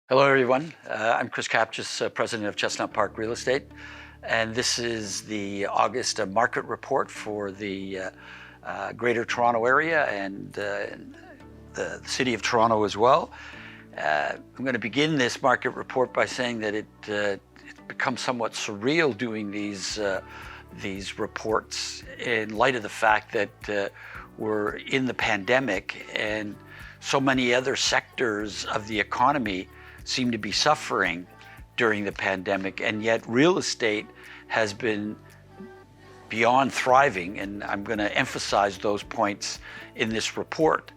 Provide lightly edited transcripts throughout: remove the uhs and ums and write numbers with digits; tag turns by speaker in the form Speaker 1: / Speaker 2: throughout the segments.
Speaker 1: Hello, everyone. I'm Chris Kapches, president of Chestnut Park Real Estate, and this is the August market report for the Greater Toronto Area and the City of Toronto as well. I'm going to begin this market report by saying that it's become somewhat surreal doing these reports in light of the fact that we're in the pandemic and so many other sectors of the economy seem to be suffering during the pandemic, and yet real estate has been beyond thriving, and I'm going to emphasize those points in this report.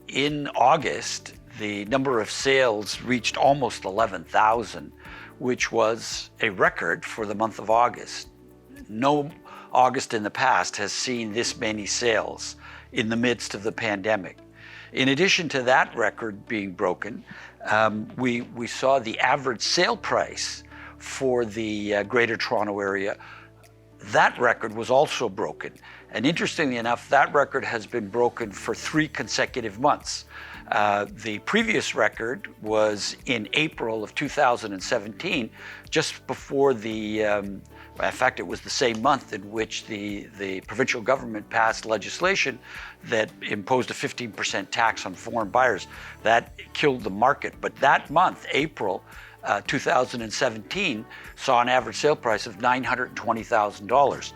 Speaker 1: In August, the number of sales reached almost 11,000, which was a record for the month of August. No August in the past has seen this many sales in the midst of the pandemic. In addition to that record being broken, we saw the average sale price for the Greater Toronto Area. That record was also broken. And interestingly enough, that record has been broken for 3 consecutive months. The previous record was in April of 2017, just before in fact, it was the same month in which the provincial government passed legislation that imposed a 15% tax on foreign buyers. That killed the market. But that month, April 2017, saw an average sale price of $920,000.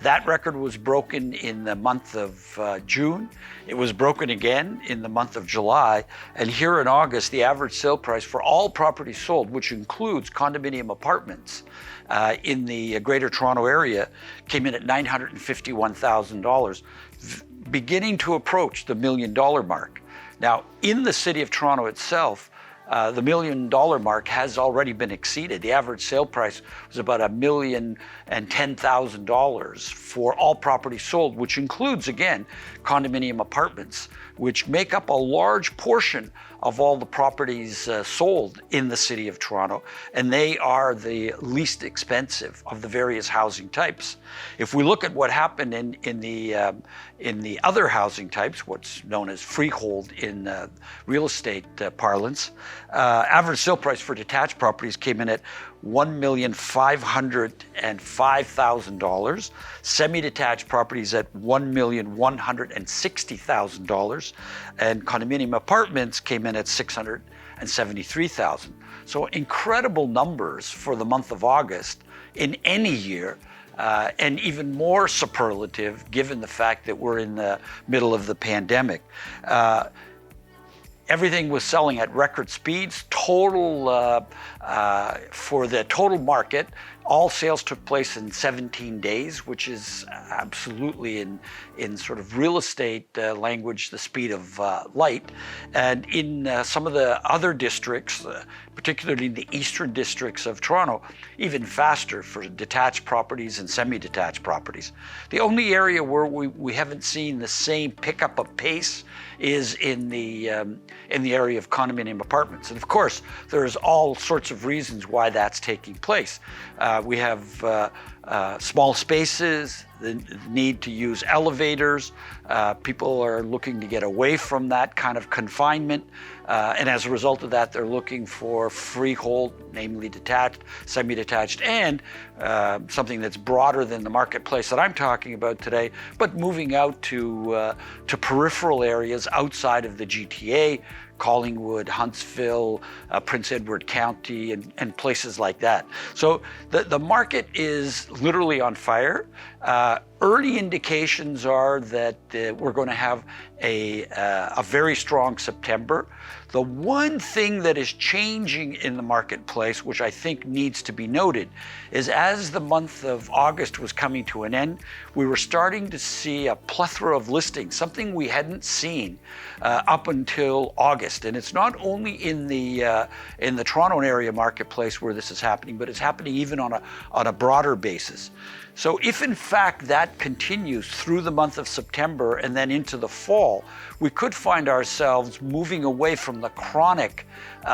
Speaker 1: That record was broken in the month of June. It was broken again in the month of July. And here in August, the average sale price for all properties sold, which includes condominium apartments in the Greater Toronto Area, came in at $951,000, beginning to approach the $1 million mark. Now, in the City of Toronto itself, the $1 million mark has already been exceeded. The average sale price was about $1,010,000 for all properties sold, which includes, again, condominium apartments, which make up a large portion of all the properties sold in the City of Toronto, and they are the least expensive of the various housing types. If we look at what happened in the other housing types, what's known as freehold in real estate parlance, average sale price for detached properties came in at $1,505,000, semi-detached properties at $1,160,000, and condominium apartments came in at $673,000. So incredible numbers for the month of August in any year, and even more superlative given the fact that we're in the middle of the pandemic. Everything was selling at record speeds. For the total market, all sales took place in 17 days, which is absolutely in sort of real estate language, the speed of light. And in some of the other districts, particularly the eastern districts of Toronto, even faster for detached properties and semi-detached properties. The only area where we haven't seen the same pickup of pace is in the area of condominium apartments. And of course, there's all sorts of reasons why that's taking place. We have small spaces, the need to use elevators. People are looking to get away from that kind of confinement. And as a result of that, they're looking for freehold, namely detached, semi-detached, and something that's broader than the marketplace that I'm talking about today, but moving out to peripheral areas outside of the GTA, Collingwood, Huntsville, Prince Edward County, and places like that. So the market is literally on fire. Early indications are that we're going to have a very strong September. The one thing that is changing in the marketplace, which I think needs to be noted, is as the month of August was coming to an end, we were starting to see a plethora of listings, something we hadn't seen up until August. And it's not only in the Toronto area marketplace where this is happening, but it's happening even on a broader basis. So if in fact that continues through the month of September and then into the fall, we could find ourselves moving away from the chronic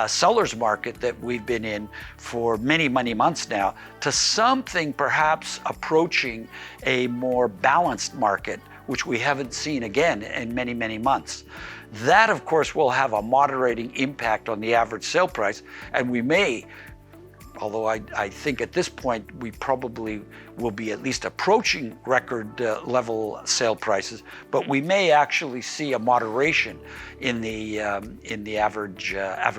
Speaker 1: seller's market that we've been in for many, many months now to something perhaps approaching a more balanced market which we haven't seen again in many, many months. That, of course, will have a moderating impact on the average sale price, and we may, although I think at this point we probably will be at least approaching record level sale prices, but we may actually see a moderation in the average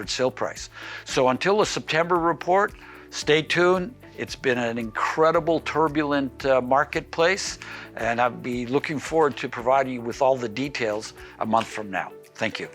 Speaker 1: sale price. So until the September report, stay tuned. It's been an incredible, turbulent marketplace, and I'll be looking forward to providing you with all the details a month from now. Thank you.